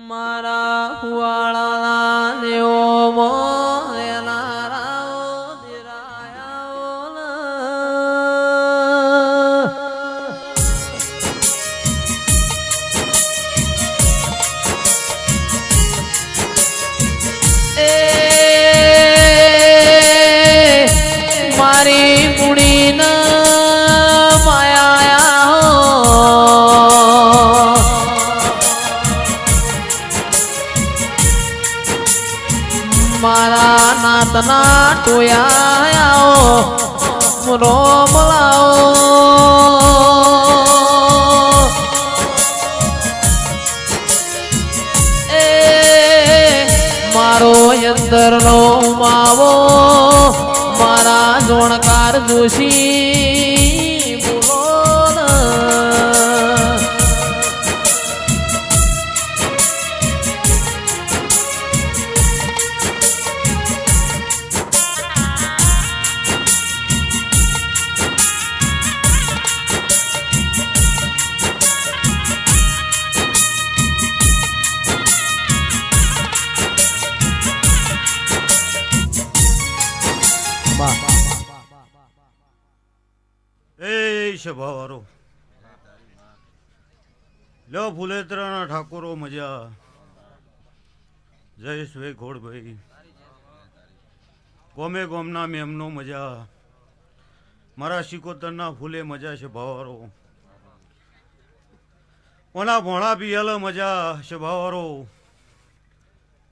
મારા હુવાળાના દેવો મોયના રાઓ દિરાયા મારી પુણીના માયા મારા નાતના ટોયા રોમ લાવો એ મારો અંદરનો માવો મારા જોણકાર જોશી બોલો ભાવારો લો ફુલેતરાના ઠાકોરો મજા જયેશભાઈ ઘોડભાઈ ગોમે ગોમના મેમનો મજા મારા શિકોતરના ફૂલે મજા છે ભાવારો ઓના ભોણા પિયલ મજા છે ભાવારો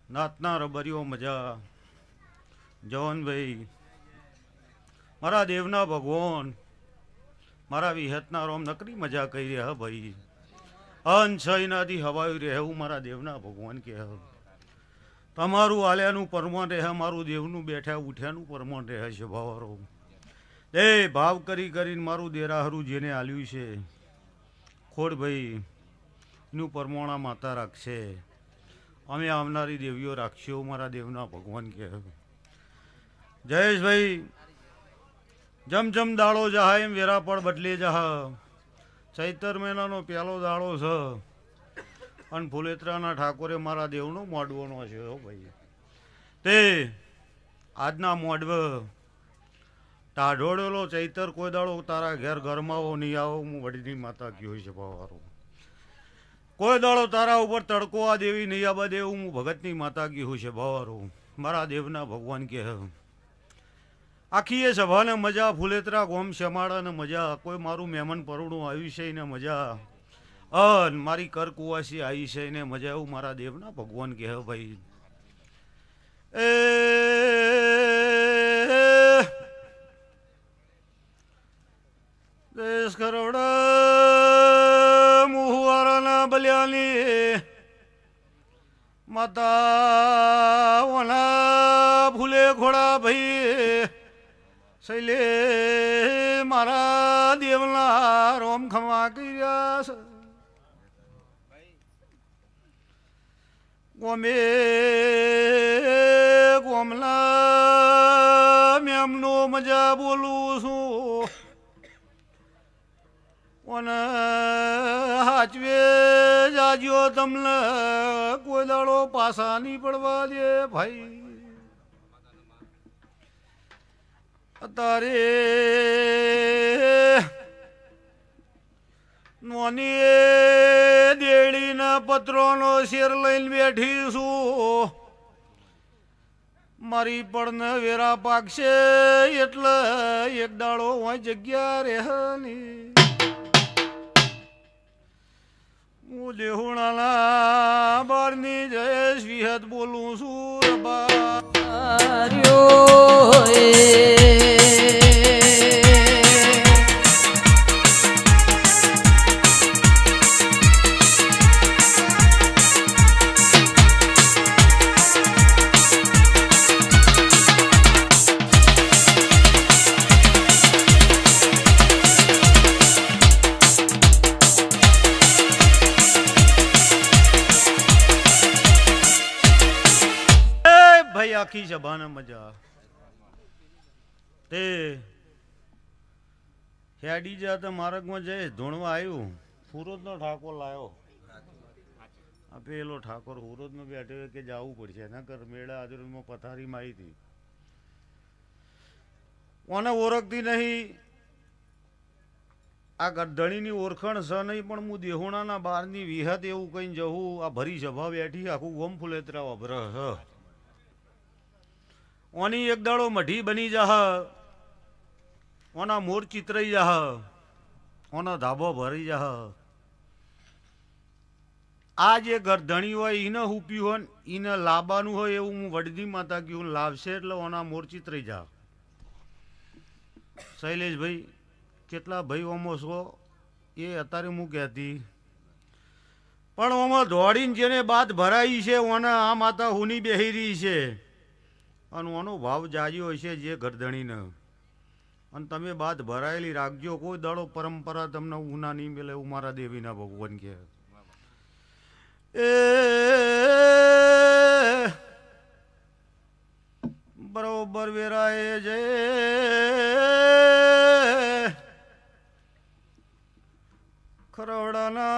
નાતના રબરીઓ મજા જવાનભાઈ મારા દેવના ભગવાન મારા વિહતના રોમ નકરી મજા કરી રહ્યા ભાઈ અંશયનાથી હવાયું રહેવું મારા દેવના ભગવાન કહે તમારું આલ્યાનું પરમાન રહે મારું દેવનું બેઠા ઉઠ્યાનું પરમાન રહે છે ભાવારો એ ભાવ કરી કરીને મારું દેરાહરું જેને આલ્યું છે ખોડભાઈ એનું પરમાણા માતા રાખશે અમે આવનારી દેવીઓ રાખશો મારા દેવના ભગવાન કહે જયેશભાઈ જમ જમ દાડો જહા એમ વેરાપળ બદલે જહા ચૈતર મહિનાનો પહેલો દાડો છે અને ફુલેતરાના ઠાકોરે મારા દેવનો મોડવાનો છે ભાઈ તે આજના મોડવ ટાઢોળેલો ચૈતર કોઈ દાડો તારા ઘેર ઘરમાવો નહીં આવો હું વડીની માતા કયો છે ભાવારો કોઈ દાડો તારા ઉપર તડકો આ દેવી નહીં આબા દેવું હું ભગતની માતા કયો છે ભાવારો મારા દેવના ભગવાન કહે આખી એ સભાને મજા ફુલેતરા ગોમ શમાડાને મજા કોઈ મારું મહેમાન પરુણું આવ્યું છે એને મજા મારી કર કુવાસી આવી છે એને મજા એવું મારા દેવના ભગવાન કહે ભાઈ એ દેશ કરોડા મુહવારાના બલ્યાની માતા ઓના ફૂલે ઘોડા ભાઈ શૈલે મારા દેવના રોમ ખમા કર્યા છે ગોમે ગોમલા મેમનો મજા બોલું છું અને હાચવે જાજો તમને કોઈ દાડો પાસા નહીં પડવા દે ભાઈ અત્યારે નોની દેડીના પત્રોનો શેર લઈને બેઠી છું મારી પડને વેરા પાકશે એટલે એક દાડો હોય જગ્યા રહેની હું દેહુણાના બારની જયેશ વિહત બોલું છું આખી સભાને મજા તે હેડી જા તો માર્ગમાં જઈ ધૂણવા આવ્યું સુરતનો ઠાકોર લાવ્યો આ પેલો ઠાકોર હુરોદમાં બેઠો કે જવું પડશે નકર મેળા હાજરમાં પથારી મારી હતી ઓને ઓળખતી નહીં આ ગઢણીની ઓળખણ છે નહીં પણ હું દેહોણાના બારની વિહત એવું કઈ જવું આ ભરી સભા બેઠી આખું ગોમ ફુલેતરા વભર ઓની એક દાડો મઢી બની જાહ ઓના મોર ચિતરાઈ જાહ ઓનો ધાબો ભરી જાહ આ જે ગરધણી હોય એને હુપ્યું હોય એને લાવવાનું હોય એવું હું વડદી માતા કહ્યું લાવશે એટલે ઓના મોર ચિતરાઈ જા શૈલેષભાઈ કેટલા ભાઈ ઓમો છો એ અત્યારે હું કહેતી પણ ઓમાં દોડીને જેને બાદ ભરાઈ છે ઓને આ માતા હુની બેહી રહી છે અને ઓનો ભાવ જાગ્યો હશે જે ગરધણીને અને તમે બાદ ભરાયેલી રાખજો કોઈ દાડો પરંપરા તમને ઉના નહીં મળે એવું મારા દેવીના ભગવાન કહે એ બરોબર વેરાએ જય ખરવડાના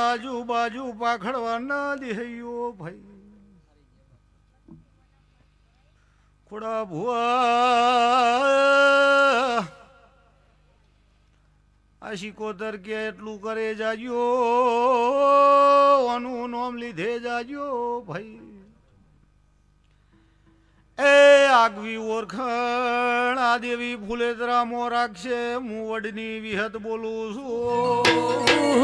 આજુબાજુ પાખડવાના દેહૈયો ભાઈ ખોડા ભુવા આ શિકોતર કે એટલું કરે જાજો આનું નામ લીધે જાજો ભાઈ એ આગવી ઓળખણ આ દેવી ફુલેતરા મો રાખશે હું વડની વિહત બોલું છું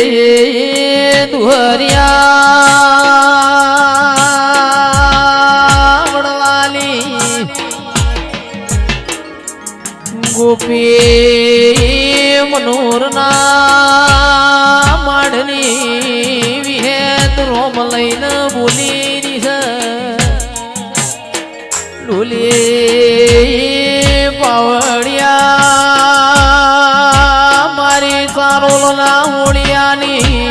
મારી દુહરિયા વડવાલી ગોપી મનોરના માઢની વિહેત રોમ લઈને બોલી છે ડોલી પાવડિયા મારી સારોલના હોળિયાની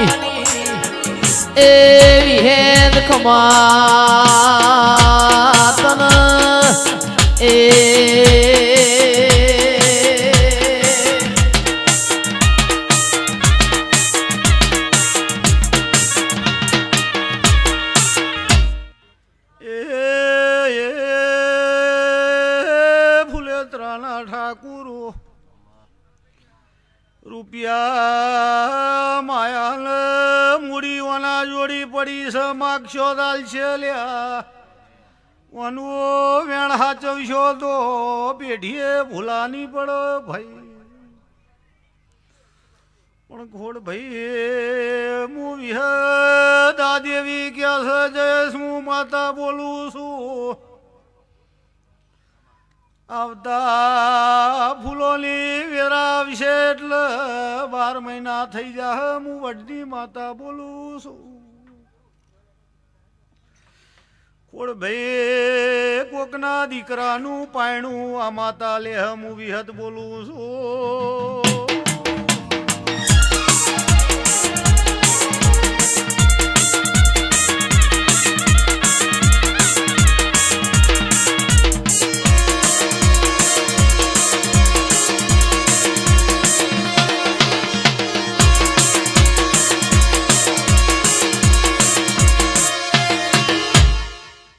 એ વિહેદ ખમાતન એ ઠાકુરો રૂપિયા માયાલ મૂડીઓના જોડી પડી છે માગશો દાલ છે લ્યા ઓનો વેણ હાચવશો તો પેઢીએ ભૂલાની પડે ભાઈ પણ ઘોડ ભાઈ હું વિહદા દેવી ક્યાં છે જયેશ હું માતા બોલું છું આવતા ફૂલોની વેરા આવશે એટલે 12 મહિના થઈ જાય હું વડની માતા બોલું છું કોડ ભાઈ કોકના દીકરાનું પાયણું આ માતા લે હું વિહત બોલું છું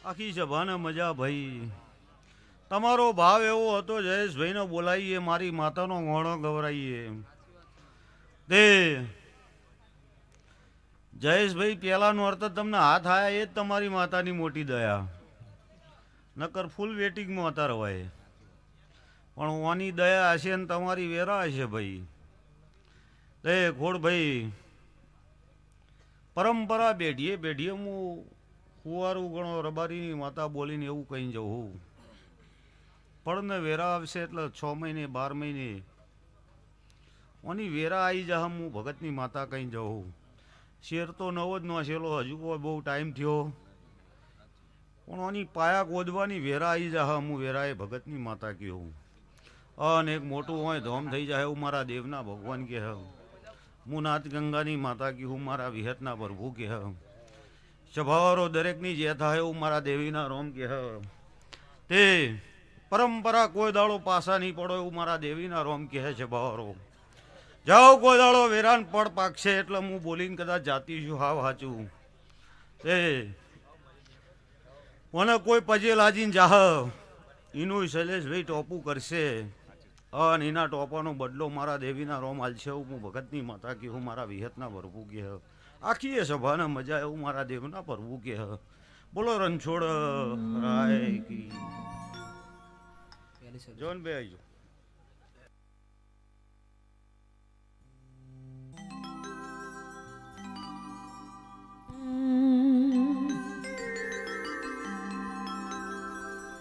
આખી સભાને મજા ભાઈ તમારો ભાવ એવો હતો જયેશભાઈને બોલાવીએ મારી માતાનો ઘોણો ગવરાઈએ તે જયેશભાઈ પહેલાનો અર્થ તમને હાથ આયા એ જ તમારી માતાની મોટી દયા નકર ફૂલ વેટિંગમાં હતા રવાય પણ ઓની દયા હશે ને તમારી વેરા હશે ભાઈ તે ખોડ ભાઈ પરંપરા બેઢીએ બેઢીએ હું કુંવારું ગણો રબારીની માતા બોલીને એવું કહી જવું પણ ને વેરા આવશે એટલે 6 મહિને 12 મહિને ઓની વેરા આવી જા હું ભગતની માતા કહી જવું શેર તો નવો જ નોસેલો હજુ કોઈ બહુ ટાઈમ થયો પણ ઓની પાયા ગોદવાની વેરા આવી જા હું વેરાએ ભગતની માતા કહું અને એક મોટું હોય ધોમ થઈ જાય એવું મારા દેવના ભગવાન કહે હું નાથ ગંગાની માતા કહું મારા વિહતના પ્રભુ કહે સભાવારો દરેકની જે થાય એવું મારા દેવીના રોમ કે તે પરંપરા કોઈ દાડો પાસા નહીં પડો એવું મારા દેવીના રોમ કહે છે સભાવારો. જાઓ કોઈ દાડો વેરાન પડ પાકશે એટલે હું બોલીને કદાચ જાતી છું હાવ હાચું. તે મને કોઈ પજે લાજીને જાહ એનું શૈલેષભાઈ ટોપું કરશે અને એના ટોપાનો બદલો મારા દેવીના રોમ હાલશે એવું હું ભગતની માતા કે હું મારા વિહતના ભરવું કે આખી એ સભાને મજા એવું મારા દેવના ભરવું કે બોલો રણછોડ રાય કી જોન બે આવજો.